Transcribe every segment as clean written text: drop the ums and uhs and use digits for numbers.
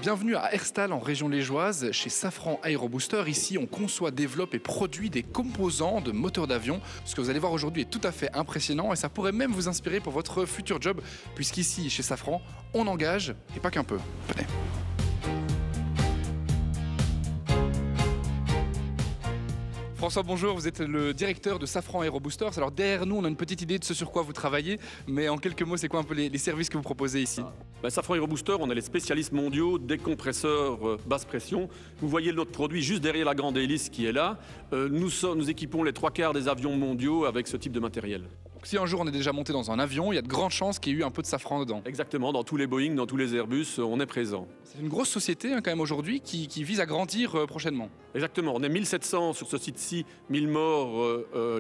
Bienvenue à Herstal en région liégeoise, chez Safran Aérobooster. Ici, on conçoit, développe et produit des composants de moteurs d'avion. Ce que vous allez voir aujourd'hui est tout à fait impressionnant et ça pourrait même vous inspirer pour votre futur job, puisqu'ici, chez Safran, on engage, et pas qu'un peu. Venez. François, bonjour, vous êtes le directeur de Safran Aéroboosters. Alors derrière nous, on a une petite idée de ce sur quoi vous travaillez, mais en quelques mots, c'est quoi un peu les services que vous proposez ici? Safran Aérobooster, on est les spécialistes mondiaux des compresseurs basse pression. Vous voyez notre produit juste derrière la grande hélice qui est là. Nous équipons les 3/4 des avions mondiaux avec ce type de matériel. Donc, si un jour on est déjà monté dans un avion, il y a de grandes chances qu'il y ait eu un peu de Safran dedans. Exactement, dans tous les Boeing, dans tous les Airbus, on est présent. C'est une grosse société quand même aujourd'hui qui vise à grandir prochainement. Exactement, on est 1700 sur ce site-ci, 1000 morts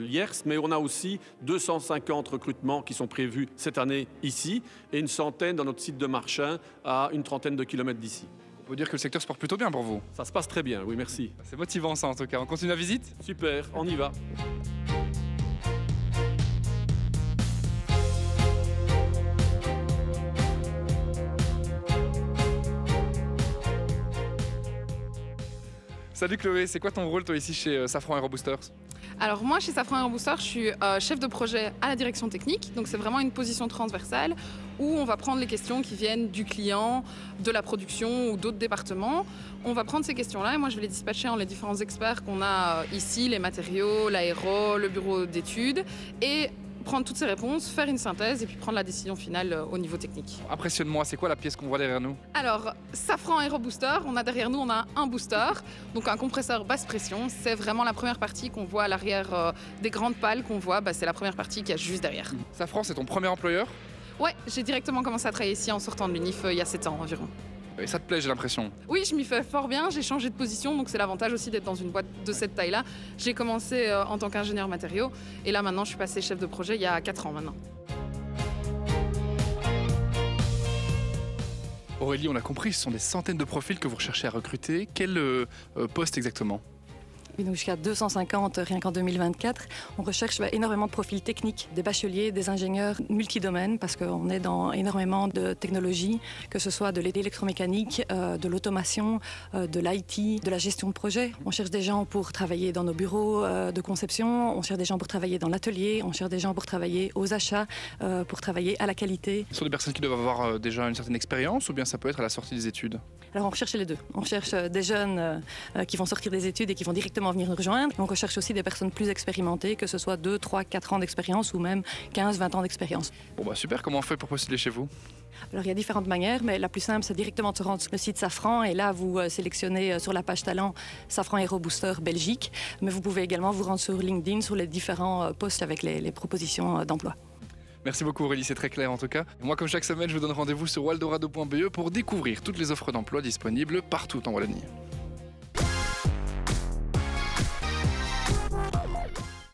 l'IERS, mais on a aussi 250 recrutements qui sont prévus cette année ici et une centaine dans notre site de Marchin à une trentaine de kilomètres d'ici. On peut dire que le secteur se porte plutôt bien pour vous. Ça se passe très bien, oui merci. C'est motivant ça en tout cas. On continue la visite? Super, on y va. Salut Chloé, c'est quoi ton rôle toi ici chez Safran Aéroboosters? Alors moi chez Safran Aérobooster, je suis chef de projet à la direction technique, donc c'est vraiment une position transversale où on va prendre les questions qui viennent du client, de la production ou d'autres départements. On va prendre ces questions-là et moi je vais les dispatcher en les différents experts qu'on a ici, les matériaux, l'aéro, le bureau d'études et prendre toutes ces réponses, faire une synthèse et puis prendre la décision finale au niveau technique. Impressionne-moi, c'est quoi la pièce qu'on voit derrière nous? Alors, Safran Aérobooster, derrière nous, on a un booster, donc un compresseur basse pression. C'est vraiment la première partie qu'on voit à l'arrière des grandes pales qu'on voit, c'est la première partie qui est juste derrière. Safran, c'est ton premier employeur? Ouais, j'ai directement commencé à travailler ici en sortant de l'UNIF il y a 7 ans environ. Et ça te plaît, j'ai l'impression? Oui, je m'y fais fort bien, j'ai changé de position, donc c'est l'avantage aussi d'être dans une boîte de cette taille-là. J'ai commencé en tant qu'ingénieur matériaux, et là maintenant je suis passée chef de projet il y a 4 ans maintenant. Aurélie, on a compris, ce sont des centaines de profils que vous recherchez à recruter. Quel poste exactement? Donc jusqu'à 250 rien qu'en 2024. On recherche énormément de profils techniques, des bacheliers, des ingénieurs multidomaines parce qu'on est dans énormément de technologies, que ce soit de l'électromécanique, de l'automation, de l'IT, de la gestion de projet. On cherche des gens pour travailler dans nos bureaux de conception, on cherche des gens pour travailler dans l'atelier, on cherche des gens pour travailler aux achats, pour travailler à la qualité. Ce sont des personnes qui doivent avoir déjà une certaine expérience ou bien ça peut être à la sortie des études? Alors on recherche les deux. On recherche des jeunes qui vont sortir des études et qui vont directement venir nous rejoindre. On recherche aussi des personnes plus expérimentées, que ce soit 2, 3, 4 ans d'expérience ou même 15, 20 ans d'expérience. Bon super, comment on fait pour postuler chez vous? Alors il y a différentes manières, mais la plus simple c'est directement de se rendre sur le site Safran et là vous sélectionnez sur la page talent Safran Aérobooster Belgique, mais vous pouvez également vous rendre sur LinkedIn sur les différents postes avec les propositions d'emploi. Merci beaucoup Aurélie, c'est très clair en tout cas. Moi comme chaque semaine, je vous donne rendez-vous sur waldorado.be pour découvrir toutes les offres d'emploi disponibles partout en Wallonie.